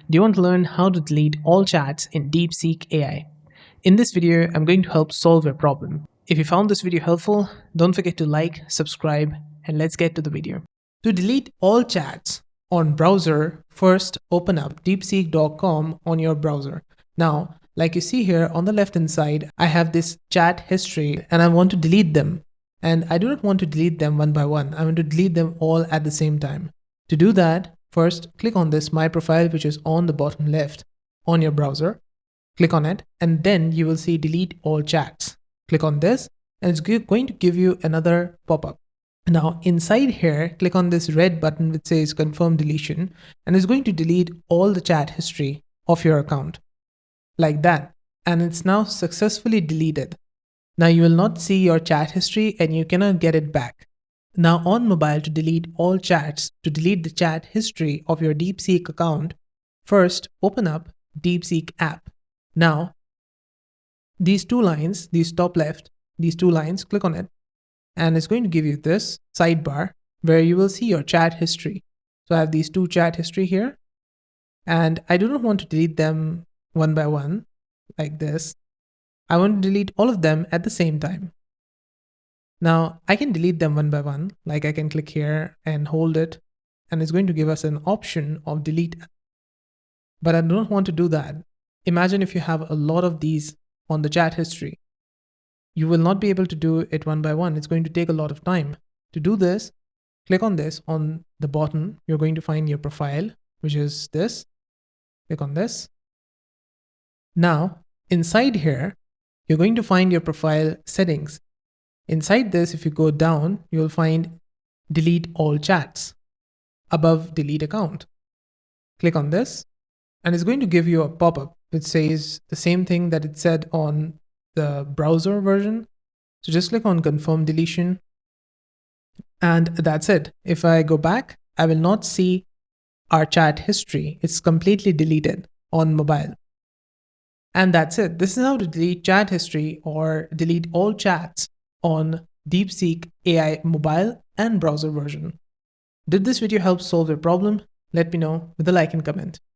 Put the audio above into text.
Do you want to learn how to delete all chats in DeepSeek AI? In this video, I'm going to help solve your problem. If you found this video helpful, don't forget to like, subscribe, and let's get to the video. To delete all chats on browser, first open up deepseek.com on your browser. Now, like you see here on the left hand side, I have this chat history and I want to delete them. And I do not want to delete them one by one. I want to delete them all at the same time. To do that, first click on this My Profile, which is on the bottom left on your browser. Click on it, and then you will see Delete All Chats. Click on this, and it's going to give you another pop-up. Now, inside here, click on this red button which says Confirm Deletion, and it's going to delete all the chat history of your account. Like that. And it's now successfully deleted. Now you will not see your chat history and you cannot get it back. Now on mobile, to delete all chats, to delete the chat history of your DeepSeek account, first open up DeepSeek app. Now, these two lines, these top left, these two lines, click on it, and it's going to give you this sidebar where you will see your chat history. So I have these two chat history here, and I do not want to delete them one by one like this. I want to delete all of them at the same time. Now I can delete them one by one, like I can click here and hold it, and it's going to give us an option of delete. But I don't want to do that. Imagine if you have a lot of these on the chat history. You will not be able to do it one by one. It's going to take a lot of time. To do this, click on this on the bottom. You're going to find your profile, which is this. Click on this. Now, inside here, you're going to find your profile settings. Inside this, if you go down, you'll find Delete All Chats above Delete Account. Click on this, and it's going to give you a pop-up which says the same thing that it said on the browser version. So just click on Confirm Deletion, and that's it. If I go back, I will not see our chat history. It's completely deleted on mobile. And that's it. This is how to delete chat history or delete all chats on DeepSeek AI mobile and browser version. Did this video help solve your problem? Let me know with a like and comment.